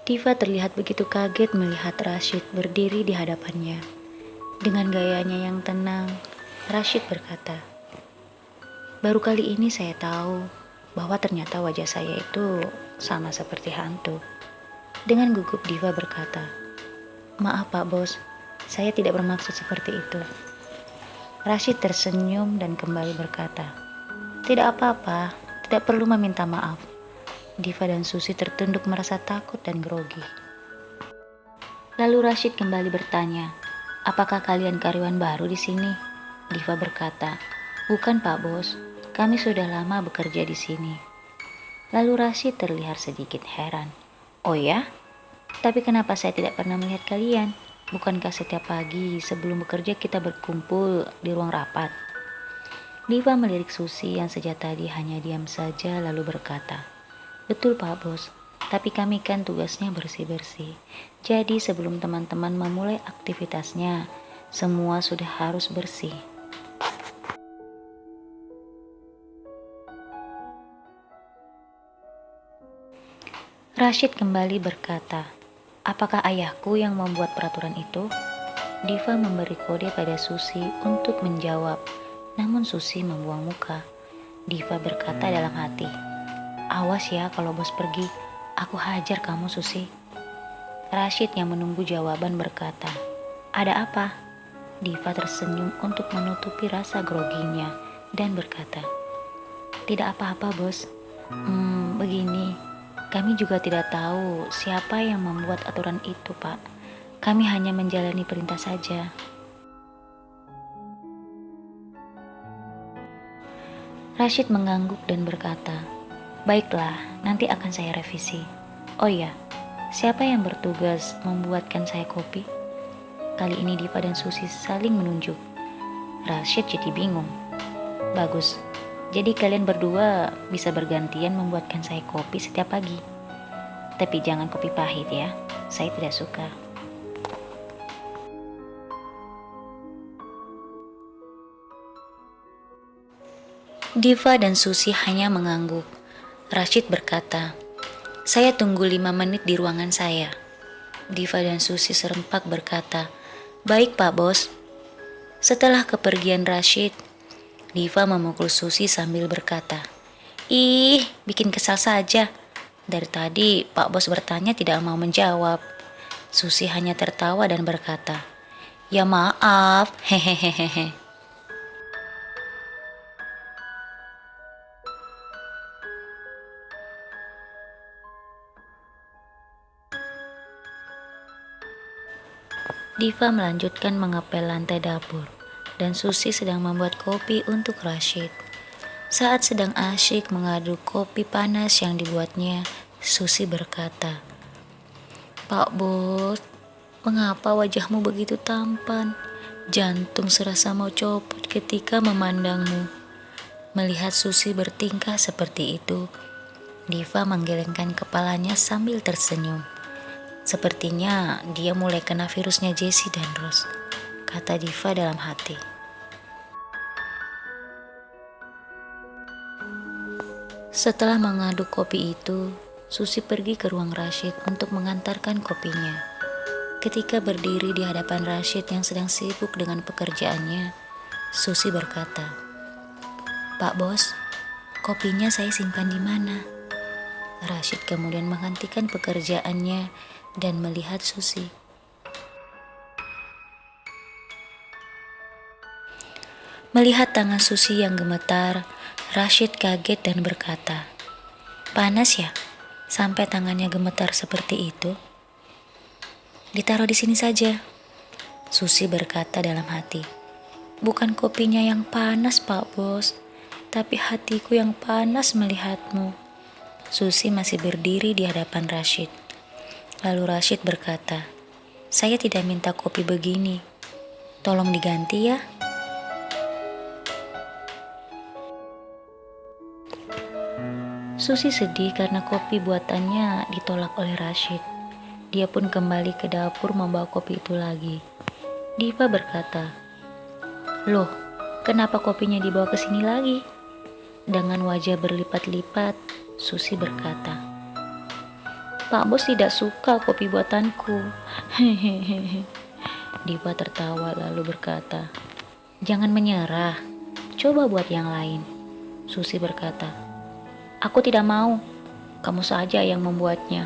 Diva terlihat begitu kaget melihat Rashid berdiri di hadapannya. Dengan gayanya yang tenang, Rashid berkata, "Baru kali ini saya tahu bahwa ternyata wajah saya itu sama seperti hantu." Dengan gugup Diva berkata, "Maaf Pak Bos, saya tidak bermaksud seperti itu." Rashid tersenyum dan kembali berkata, "Tidak apa-apa, tidak perlu meminta maaf." Diva dan Susi tertunduk merasa takut dan grogi. Lalu Rashid kembali bertanya, "Apakah kalian karyawan baru di sini?" Diva berkata, "Bukan Pak Bos, kami sudah lama bekerja di sini." Lalu Rashid terlihat sedikit heran. "Oh ya? Tapi kenapa saya tidak pernah melihat kalian? Bukankah setiap pagi sebelum bekerja kita berkumpul di ruang rapat?" Diva melirik Susi yang sejak tadi hanya diam saja lalu berkata, "Betul Pak Bos, tapi kami kan tugasnya bersih-bersih. Jadi sebelum teman-teman memulai aktivitasnya, semua sudah harus bersih." Rashid kembali berkata, "Apakah ayahku yang membuat peraturan itu?" Diva memberi kode pada Susi untuk menjawab, namun Susi membuang muka. Diva berkata dalam hati, "Awas ya kalau bos pergi, aku hajar kamu Susi." Rashid yang menunggu jawaban berkata, "Ada apa?" Diva tersenyum untuk menutupi rasa groginya dan berkata, "Tidak apa-apa bos. Begini, kami juga tidak tahu siapa yang membuat aturan itu Pak. Kami hanya menjalani perintah saja." Rashid mengangguk dan berkata, "Baiklah, nanti akan saya revisi. Oh iya, siapa yang bertugas membuatkan saya kopi?" Kali ini Diva dan Susi saling menunjuk. Rashid jadi bingung. "Bagus, jadi kalian berdua bisa bergantian membuatkan saya kopi setiap pagi. Tapi jangan kopi pahit ya, saya tidak suka." Diva dan Susi hanya mengangguk. Rashid berkata, "Saya tunggu 5 menit di ruangan saya." Diva dan Susi serempak berkata, "Baik Pak Bos." Setelah kepergian Rashid, Diva memukul Susi sambil berkata, "Ih, bikin kesal saja. Dari tadi Pak Bos bertanya tidak mau menjawab." Susi hanya tertawa dan berkata, "Ya maaf, hehehehe." Diva melanjutkan mengepel lantai dapur, dan Susi sedang membuat kopi untuk Rashid. Saat sedang asyik mengaduk kopi panas yang dibuatnya, Susi berkata, "Pak Bos, mengapa wajahmu begitu tampan? Jantung serasa mau copot ketika memandangmu." Melihat Susi bertingkah seperti itu, Diva menggelengkan kepalanya sambil tersenyum. "Sepertinya dia mulai kena virusnya Jessie dan Rose," kata Diva dalam hati. Setelah mengaduk kopi itu, Susi pergi ke ruang Rashid untuk mengantarkan kopinya. Ketika berdiri di hadapan Rashid yang sedang sibuk dengan pekerjaannya, Susi berkata, "Pak Bos, kopinya saya simpan di mana?" Rashid kemudian menghentikan pekerjaannya dan melihat Susi. Melihat tangan Susi yang gemetar, Rashid kaget dan berkata, "Panas ya? Sampai tangannya gemetar seperti itu?" "Ditaruh di sini saja," Susi berkata dalam hati. "Bukan kopinya yang panas, Pak Bos, tapi hatiku yang panas melihatmu." Susi masih berdiri di hadapan Rashid. Lalu Rashid berkata, "Saya tidak minta kopi begini. Tolong diganti ya." Susi sedih karena kopi buatannya ditolak oleh Rashid. Dia pun kembali ke dapur membawa kopi itu lagi. Diva berkata, "Loh, kenapa kopinya dibawa ke sini lagi?" Dengan wajah berlipat-lipat, Susi berkata, Pak Bos tidak suka kopi buatanku. Hehehe. Diva tertawa lalu berkata, "Jangan menyerah, coba buat yang lain." Susi berkata, "Aku tidak mau, kamu saja yang membuatnya."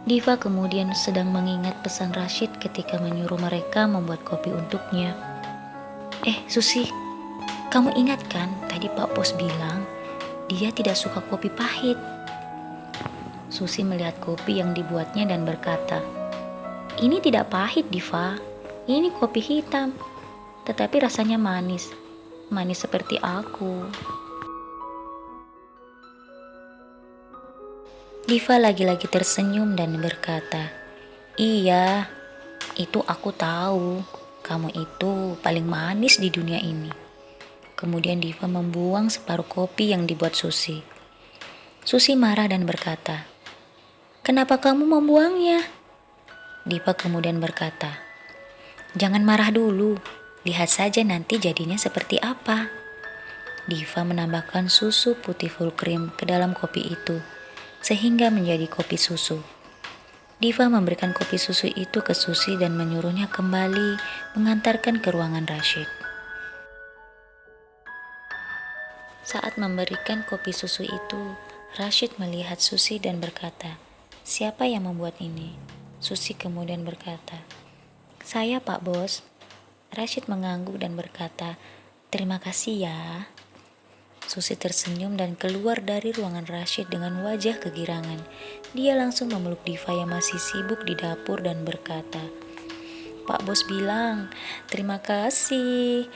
Diva kemudian sedang mengingat pesan Rashid ketika menyuruh mereka membuat kopi untuknya. Susi, kamu ingat kan tadi Pak Bos bilang dia tidak suka kopi pahit?" Susi melihat kopi yang dibuatnya dan berkata, "Ini tidak pahit, Diva. Ini kopi hitam, tetapi rasanya manis. Manis seperti aku." Diva lagi-lagi tersenyum dan berkata, "Iya, itu aku tahu. Kamu itu paling manis di dunia ini." Kemudian Diva membuang separuh kopi yang dibuat Susi. Susi marah dan berkata, "Kenapa kamu membuangnya?" Diva kemudian berkata, "Jangan marah dulu. Lihat saja nanti jadinya seperti apa." Diva menambahkan susu putih full cream ke dalam kopi itu, sehingga menjadi kopi susu. Diva memberikan kopi susu itu ke Susi dan menyuruhnya kembali mengantarkan ke ruangan Rashid. Saat memberikan kopi susu itu, Rashid melihat Susi dan berkata, "Siapa yang membuat ini?" Susi kemudian berkata, "Saya, Pak Bos." Rashid mengangguk dan berkata, "Terima kasih ya." Susi tersenyum dan keluar dari ruangan Rashid dengan wajah kegirangan. Dia langsung memeluk Diva yang masih sibuk di dapur dan berkata, "Pak Bos bilang, terima kasih.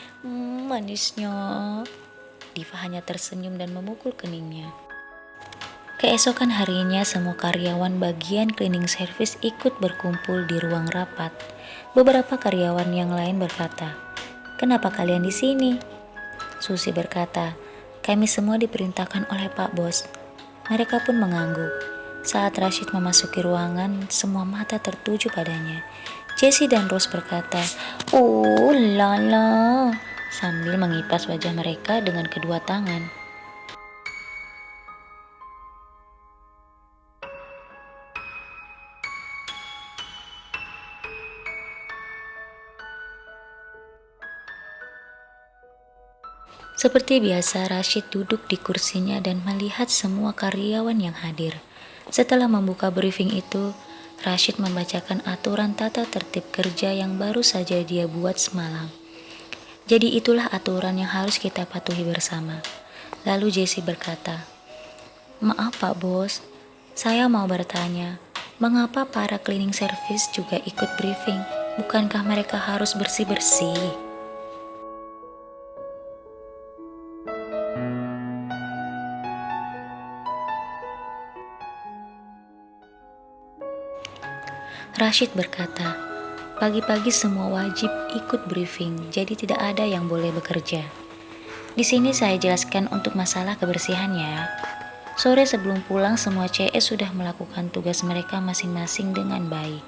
Manisnya." Diva hanya tersenyum dan memukul keningnya. Keesokan harinya, semua karyawan bagian cleaning service ikut berkumpul di ruang rapat. Beberapa karyawan yang lain berkata, "Kenapa kalian di sini?" Susi berkata, "Kami semua diperintahkan oleh Pak Bos." Mereka pun mengangguk. Saat Rashid memasuki ruangan, semua mata tertuju padanya. Jessie dan Rose berkata, "Oh lala," sambil mengipas wajah mereka dengan kedua tangan. Seperti biasa, Rashid duduk di kursinya dan melihat semua karyawan yang hadir. Setelah membuka briefing itu, Rashid membacakan aturan tata tertib kerja yang baru saja dia buat semalam. "Jadi itulah aturan yang harus kita patuhi bersama." Lalu Jessie berkata, "Maaf Pak Bos, saya mau bertanya, mengapa para cleaning service juga ikut briefing? Bukankah mereka harus bersih-bersih?" Rashid berkata, "Pagi-pagi semua wajib ikut briefing, jadi tidak ada yang boleh bekerja. Di sini saya jelaskan untuk masalah kebersihan ya. Sore sebelum pulang semua CS sudah melakukan tugas mereka masing-masing dengan baik.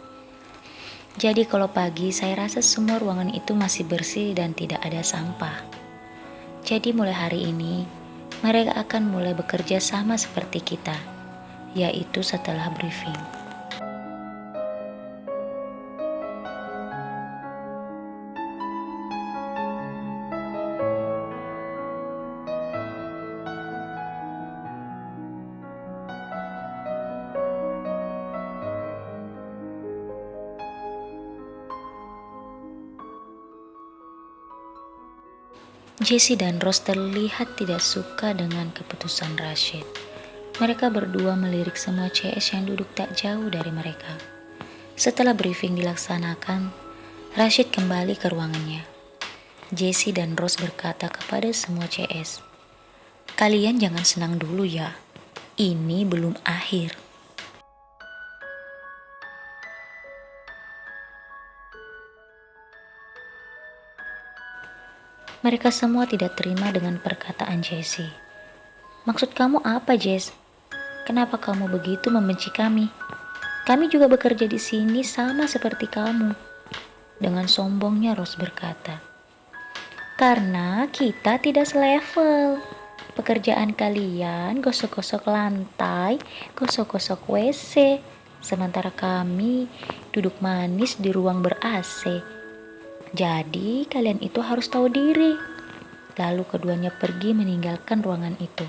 Jadi kalau pagi saya rasa semua ruangan itu masih bersih dan tidak ada sampah. Jadi mulai hari ini mereka akan mulai bekerja sama seperti kita, yaitu setelah briefing." Jessie dan Rose terlihat tidak suka dengan keputusan Rashid. Mereka berdua melirik semua CS yang duduk tak jauh dari mereka. Setelah briefing dilaksanakan, Rashid kembali ke ruangannya. Jessie dan Rose berkata kepada semua CS, "Kalian jangan senang dulu ya, ini belum akhir." Mereka semua tidak terima dengan perkataan Jessie. "Maksud kamu apa, Jess? Kenapa kamu begitu membenci kami? Kami juga bekerja di sini sama seperti kamu." Dengan sombongnya Rose berkata, "Karena kita tidak selevel." Pekerjaan kalian gosok-gosok lantai, gosok-gosok WC, sementara kami duduk manis di ruang ber-AC. Jadi kalian itu harus tahu diri. Lalu keduanya pergi meninggalkan ruangan itu.